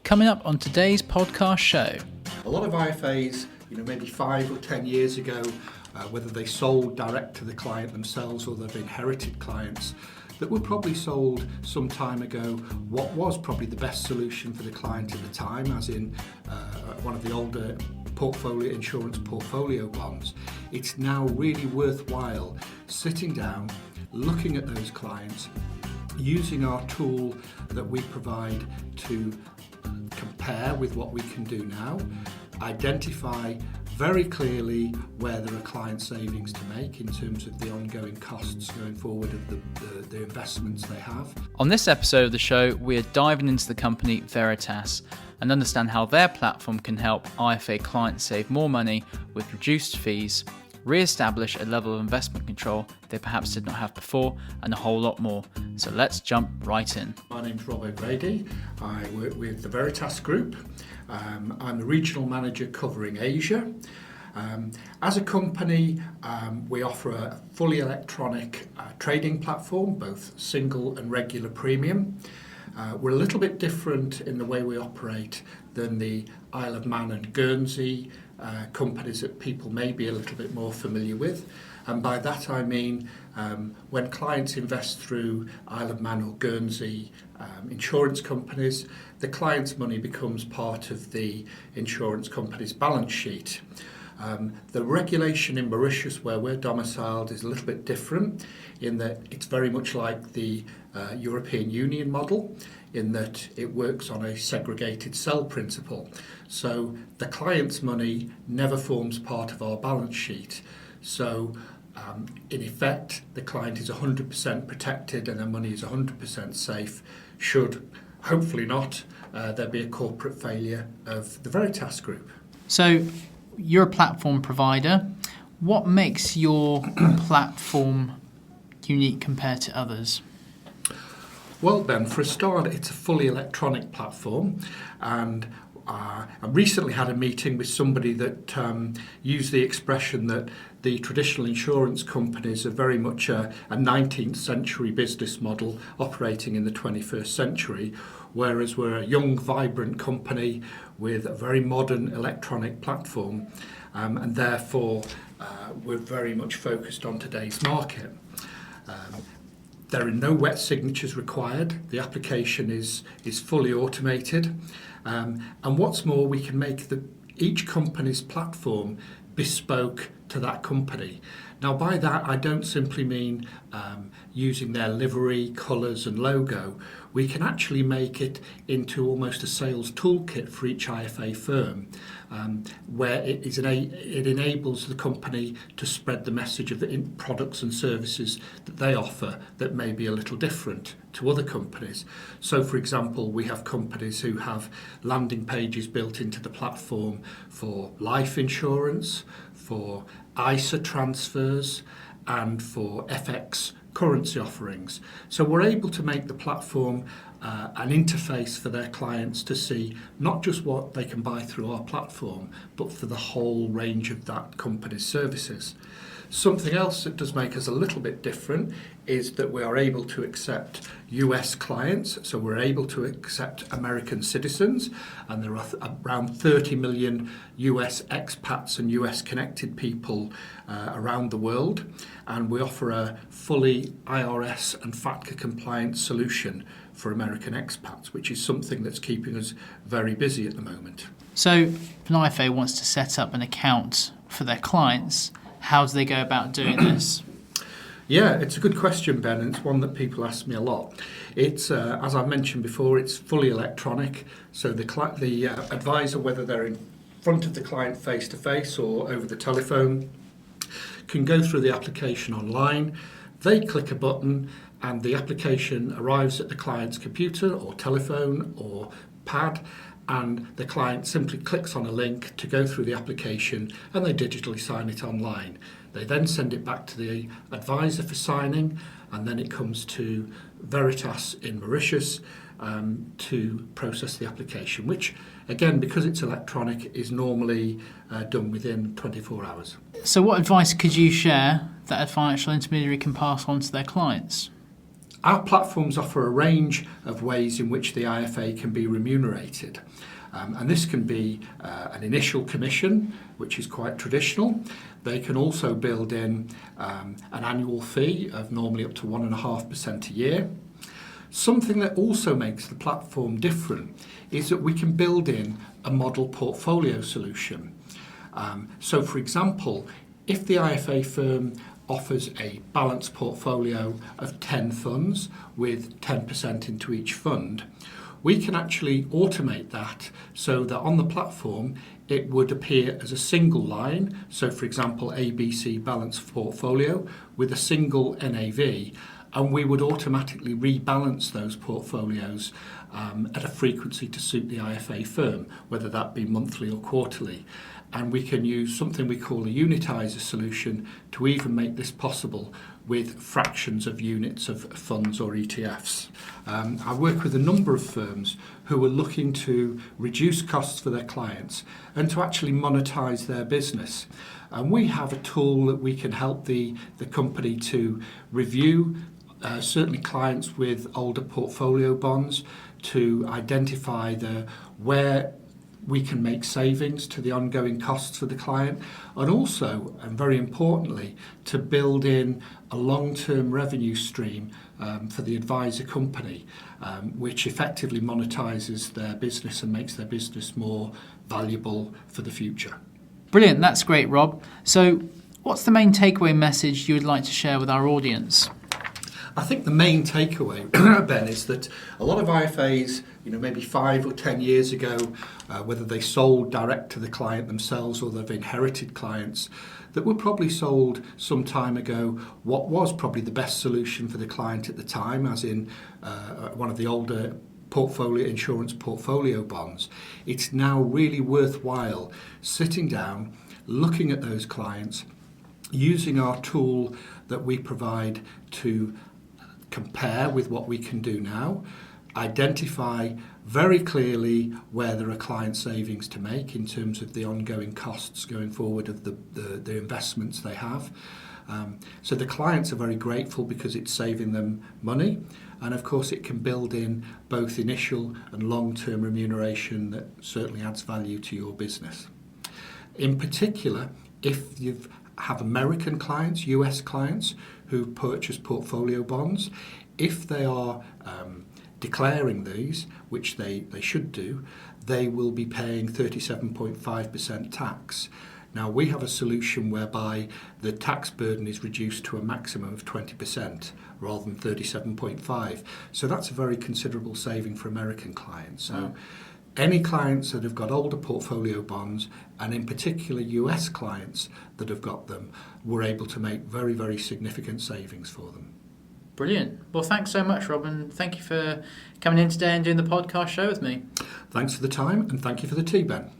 Coming up on today's podcast show. A lot of IFAs, maybe 5 or 10 years ago, whether they sold direct to the client themselves or they've inherited clients, that were probably sold some time ago what was probably the best solution for the client at the time, as in one of the older insurance portfolio bonds. It's now really worthwhile sitting down, looking at those clients, using our tool that we provide to compare with what we can do now, identify very clearly where there are client savings to make in terms of the ongoing costs going forward of the investments they have. On this episode of the show, we are diving into the company Veritas and understand how their platform can help IFA clients save more money with reduced fees, re-establish a level of investment control they perhaps did not have before, and a whole lot more. So let's jump right in. My name's Rob O'Grady. I work with the Veritas Group. I'm the regional manager covering Asia. As a company, we offer a fully electronic trading platform, both single and regular premium. We're a little bit different in the way we operate than the Isle of Man and Guernsey companies that people may be a little bit more familiar with. And by that I mean when clients invest through Isle of Man or Guernsey insurance companies, the client's money becomes part of the insurance company's balance sheet. The regulation in Mauritius, where we're domiciled, is a little bit different in that it's very much like the European Union model, in that it works on a segregated cell principle. So the client's money never forms part of our balance sheet. So in effect, the client is 100% protected and their money is 100% safe should, hopefully not, there be a corporate failure of the Veritas Group. So you're a platform provider. What makes your platform unique compared to others? Well, Ben, for a start, it's a fully electronic platform, and I recently had a meeting with somebody that used the expression that the traditional insurance companies are very much a 19th century business model operating in the 21st century, whereas we're a young, vibrant company with a very modern electronic platform, and therefore we're very much focused on today's market. There are no wet signatures required. The application is fully automated. And what's more, we can make each company's platform bespoke to that company. Now, by that, I don't simply mean using their livery, colours and logo. We can actually make it into almost a sales toolkit for each IFA firm, where it enables the company to spread the message of the products and services that they offer that may be a little different to other companies. So, for example, we have companies who have landing pages built into the platform for life insurance, for ISA transfers, and for FX currency offerings. So we're able to make the platform an interface for their clients to see not just what they can buy through our platform, but for the whole range of that company's services. Something else that does make us a little bit different is that we are able to accept US clients, so we're able to accept American citizens, and there are around 30 million US expats and US connected people around the world, and we offer a fully IRS and FATCA compliant solution for American expats, which is something that's keeping us very busy at the moment. So if an IFA wants to set up an account for their clients, how do they go about doing this? Yeah, it's a good question, Ben, and it's one that people ask me a lot. It's, as I mentioned before, it's fully electronic, so the advisor, whether they're in front of the client face-to-face or over the telephone, can go through the application online. They click a button and the application arrives at the client's computer or telephone or pad, and the client simply clicks on a link to go through the application and they digitally sign it online. They then send it back to the advisor for signing, and then it comes to Veritas in Mauritius to process the application, which again, because it's electronic, is normally done within 24 hours. So what advice could you share that a financial intermediary can pass on to their clients? Our platforms offer a range of ways in which the IFA can be remunerated. And this can be an initial commission, which is quite traditional. They can also build in an annual fee of normally up to 1.5% a year. Something that also makes the platform different is that we can build in a model portfolio solution. So, for example, if the IFA firm offers a balanced portfolio of 10 funds with 10% into each fund, we can actually automate that so that on the platform it would appear as a single line. So, for example, ABC balanced portfolio with a single NAV, and we would automatically rebalance those portfolios at a frequency to suit the IFA firm, whether that be monthly or quarterly. And we can use something we call a unitizer solution to even make this possible with fractions of units of funds or ETFs. I work with a number of firms who are looking to reduce costs for their clients and to actually monetize their business. And we have a tool that we can help the company to review certainly clients with older portfolio bonds, to identify where we can make savings to the ongoing costs for the client, and also, and very importantly, to build in a long-term revenue stream for the advisor company, which effectively monetizes their business and makes their business more valuable for the future. Brilliant, that's great, Rob. So what's the main takeaway message you would like to share with our audience? I think the main takeaway, Ben, is that a lot of IFAs, maybe 5 or 10 years ago, whether they sold direct to the client themselves or they've inherited clients, that were probably sold some time ago what was probably the best solution for the client at the time, as in one of the older insurance portfolio bonds. It's now really worthwhile sitting down, looking at those clients, using our tool that we provide to compare with what we can do now, identify very clearly where there are client savings to make in terms of the ongoing costs going forward of the investments they have. So the clients are very grateful because it's saving them money, and of course it can build in both initial and long-term remuneration that certainly adds value to your business. In particular, if you have American clients, US clients who purchase portfolio bonds, if they are declaring these, which they should do, they will be paying 37.5% tax. Now, we have a solution whereby the tax burden is reduced to a maximum of 20% rather than 37.5%. So that's a very considerable saving for American clients. So any clients that have got older portfolio bonds, and in particular US clients that have got them, we're able to make very, very significant savings for them. Brilliant. Well, thanks so much, Rob, and thank you for coming in today and doing the podcast show with me. Thanks for the time, and thank you for the tea, Ben.